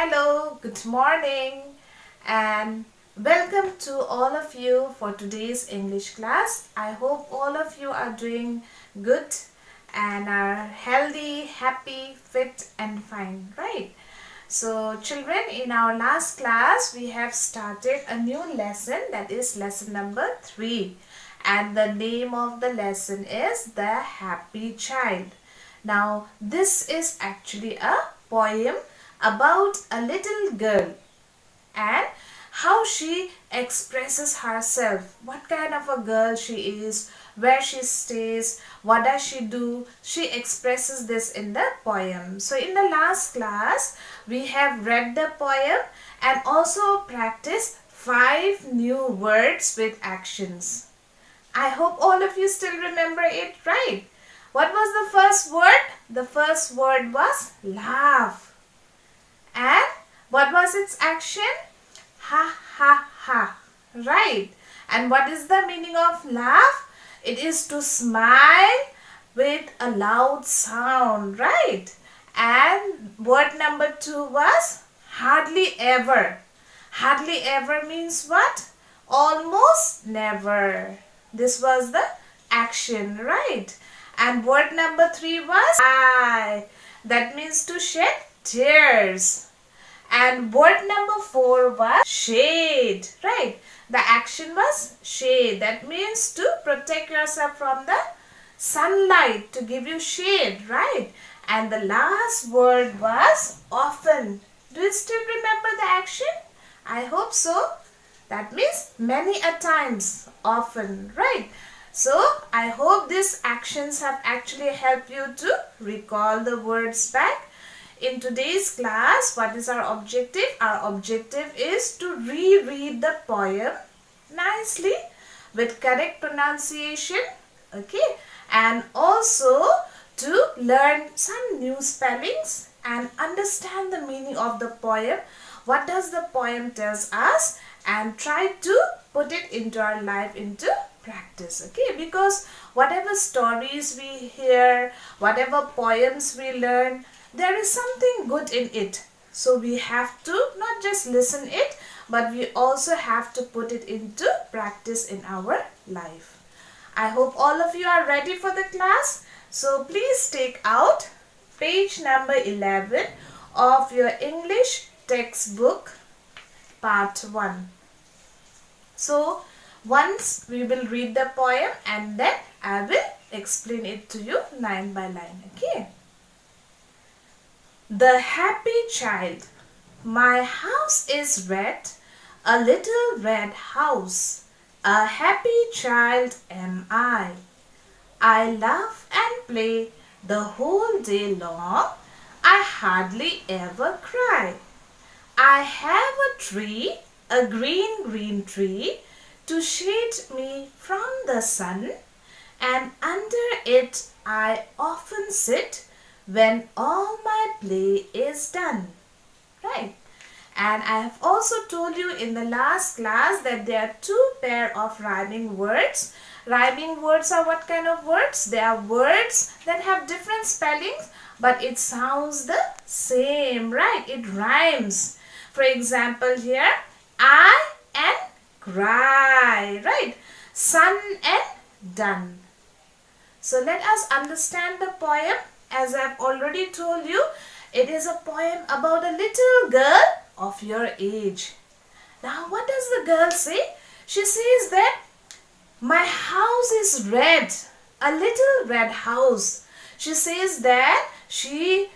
Hello, good morning and welcome to all of you for today's English class. I hope all of you are doing good and are healthy, happy, fit and fine, right? So children, in our last class we have started a new lesson, that is lesson number 3, and the name of the lesson is The Happy Child. Now this is actually a poem about a little girl and how she expresses herself, what kind of a girl she is, where she stays, what does she do. She expresses this in the poem. So in the last class we have read the poem and also practiced 5 new words with actions. I hope all of you still remember it, right? What was the first word? The first word was laugh. And what was its action? Ha ha ha. Right. And what is the meaning of laugh? It is to smile with a loud sound. Right. And word number 2 was hardly ever. Hardly ever means what? Almost never. This was the action. Right. And word number 3 was cry. That means to shed tears. And word number 4 was shade, right? The action was shade. That means to protect yourself from the sunlight, to give you shade, right? And the last word was often. Do you still remember the action? I hope so. That means many a times, often, right? So I hope these actions have actually helped you to recall the words back. In today's class, what is our objective? Our objective is to reread the poem nicely with correct pronunciation, okay? And also to learn some new spellings and understand the meaning of the poem. What does the poem tells us? And try to put it into our life, into practice, okay? Because whatever stories we hear, whatever poems we learn, there is something good in it. So we have to not just listen it, but we also have to put it into practice in our life. I hope all of you are ready for the class. So please take out page number 11 of your English textbook, part 1. So once we will read the poem and then I will explain it to you line by line, okay? The Happy Child. My house is red, a little red house. A happy child am I. I laugh and play the whole day long. I hardly ever cry. I have a tree, a green tree, to shade me from the sun, and under it I often sit when all my play is done. Right? And I have also told you in the last class that there are 2 pair of rhyming words. Rhyming words are what kind of words? They are words that have different spellings, but it sounds the same, right? It rhymes. For example here, I and cry, right? Sun and done. So let us understand the poem. As I have already told you, it is a poem about a little girl of your age. Now what does the girl say? She says that my house is red, a little red house. She says that she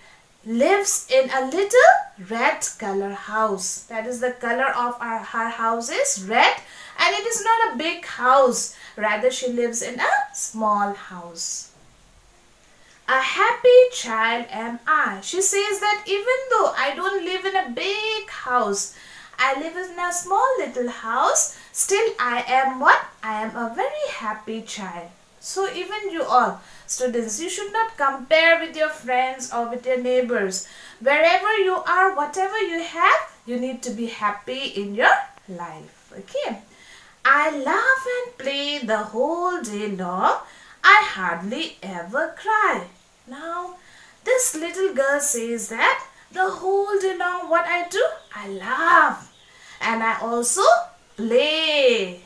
lives in a little red color house. That is the color of her house is red, and it is not a big house. Rather, she lives in a small house. A happy child am I. She says that even though I don't live in a big house, I live in a small little house, still I am what? I am a very happy child. So even you all, students, you should not compare with your friends or with your neighbors. Wherever you are, whatever you have, you need to be happy in your life. Okay? I laugh and play the whole day long. I hardly ever cry. Now, this little girl says that The whole day long, what I do? I laugh. And I also play.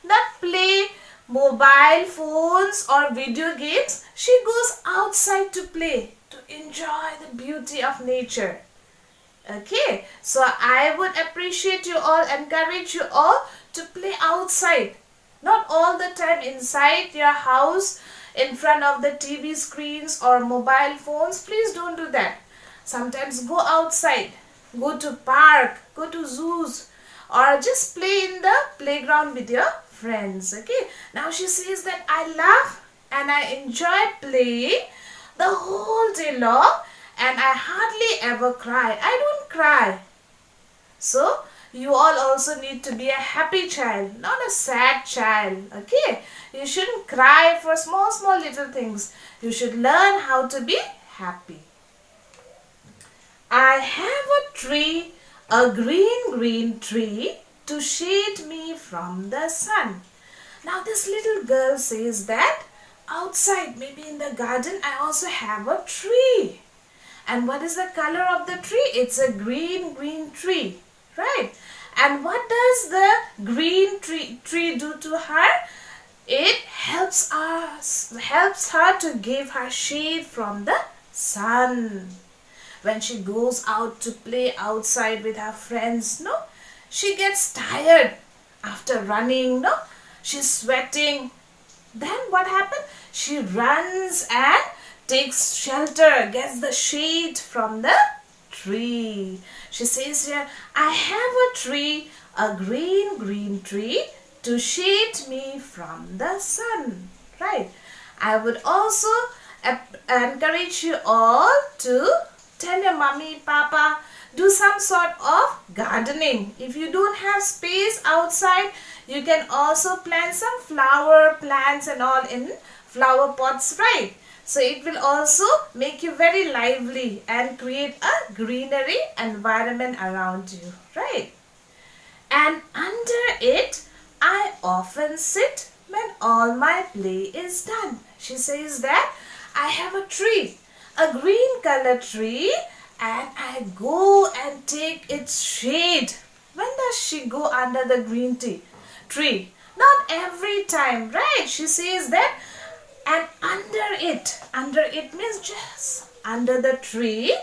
Not play mobile phones or video games. She goes outside to play, to enjoy the beauty of nature. Okay, so I would appreciate you all, encourage you all to play outside. Not all the time inside your house, in front of the TV screens or mobile phones. Please don't do that. Sometimes go outside, go to park, go to zoos, or just play in the playground with your friends. Okay, now she says that I laugh and I enjoy playing the whole day long, and I hardly ever cry. I don't cry. So you all also need to be a happy child, not a sad child. Okay, you shouldn't cry for small little things. You should learn how to be happy. I have a tree, a green tree, to shade me from the sun. Now this little girl says that outside, maybe in the garden, I also have a tree. And what is the color of the tree? It's a green tree, right? And what does the green tree do to her? It helps her to give her shade from the sun. When she goes out to play outside with her friends, no, she gets tired after running, no, she's sweating. Then what happens? She runs and takes shelter, gets the shade from the tree. She says here, I have a tree, a green tree, to shade me from the sun. Right? I would also encourage you all to tell your mommy, papa, do some sort of gardening. If you don't have space outside, you can also plant some flower plants and all in flower pots, right? So it will also make you very lively and create a greenery environment around you, right? And under it, I often sit when all my play is done. She says that I have a tree, a green color tree, and I go and take its shade. When does she go under the green tree? Not every time, right? She says that, and under it means just under the tree,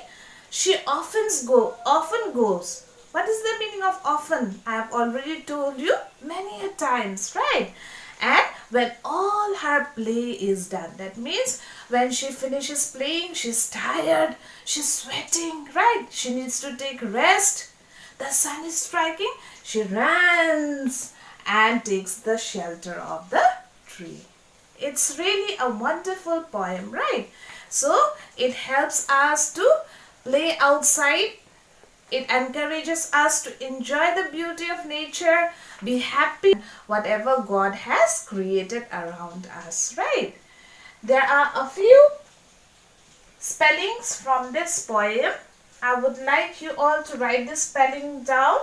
she often goes. What is the meaning of often? I have already told you many a times, right? And when all her play is done, that means when she finishes playing, she's tired, she's sweating, right? She needs to take rest. The sun is striking, she runs and takes the shelter of the tree. It's really a wonderful poem, right? So it helps us to play outside. It encourages us to enjoy the beauty of nature, be happy, whatever God has created around us, right? There are a few spellings from this poem. I would like you all to write this spelling down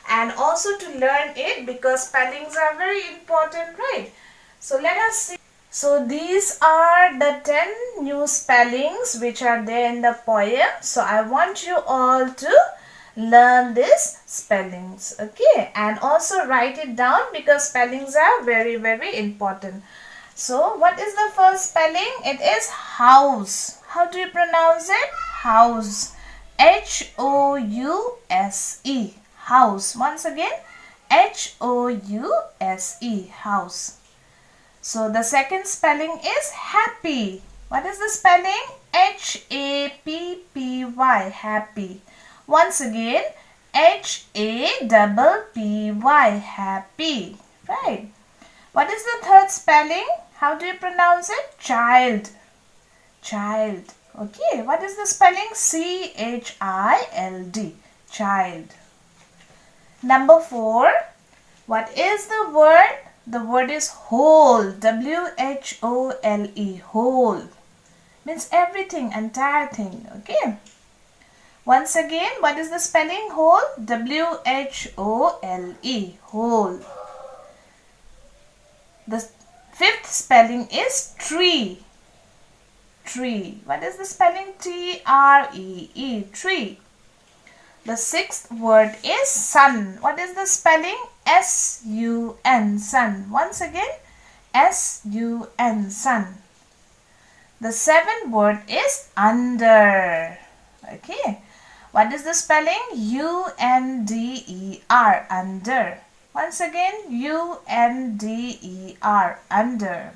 and also to learn it, because spellings are very important, right? So let us see. So these are the 10 new spellings which are there in the poem. So I want you all to learn these spellings, okay? And also write it down, because spellings are very important. So what is the first spelling? It is house. How do you pronounce it? House. H-O-U-S-E. House. Once again, H-O-U-S-E. House. So the second spelling is happy. What is the spelling? H-A-P-P-Y. Happy. Once again, H-A-P-P-Y. Happy. Right. What is the third spelling? How do you pronounce it? Child. Child. Okay. What is the spelling? C-H-I-L-D. Child. Number 4. What is the word? The word is whole. W-H-O-L-E. Whole. Means everything, entire thing. Okay. Once again, what is the spelling? Whole. W-H-O-L-E. Whole. The fifth spelling is tree. Tree. What is the spelling? T-R-E-E. Tree. The sixth word is sun. What is the spelling? S-U-N, sun. Once again, S-U-N, sun. The seventh word is under. Okay. What is the spelling? U-N-D-E-R, under. Once again, U-N-D-E-R, under.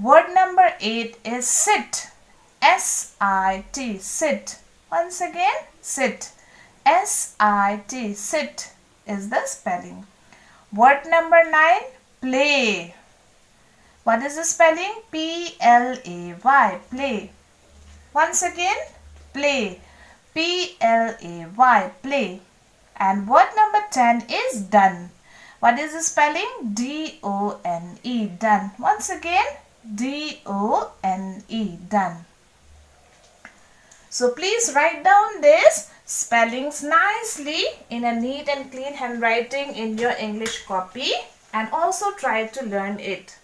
Word number 8 is sit. S-I-T, sit. Once again, sit. S-I-T, sit is the spelling. Word number 9, play. What is the spelling? P-L-A-Y, play. Once again, play. P-L-A-Y, play. And word number 10 is done. What is the spelling? D-O-N-E, done. Once again, D-O-N-E, done. So please write down these spellings nicely in a neat and clean handwriting in your English copy and also try to learn it.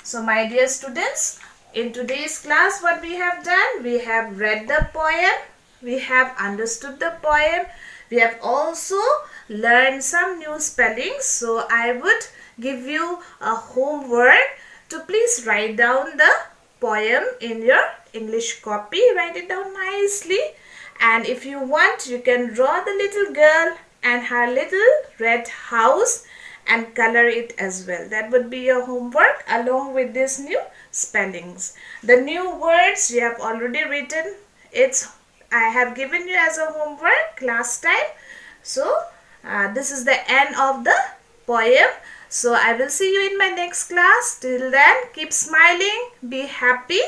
So my dear students, in today's class what we have done? We have read the poem, we have understood the poem, we have also learned some new spellings. So I would give you a homework to please write down the poem in your English copy. Write it down nicely, and if you want you can draw the little girl and her little red house and color it as well. That would be your homework along with these new spellings. The new words you have already written. I have given you as a homework last time. So this is the end of the poem. So I will see you in my next class. Till then, keep smiling, be happy.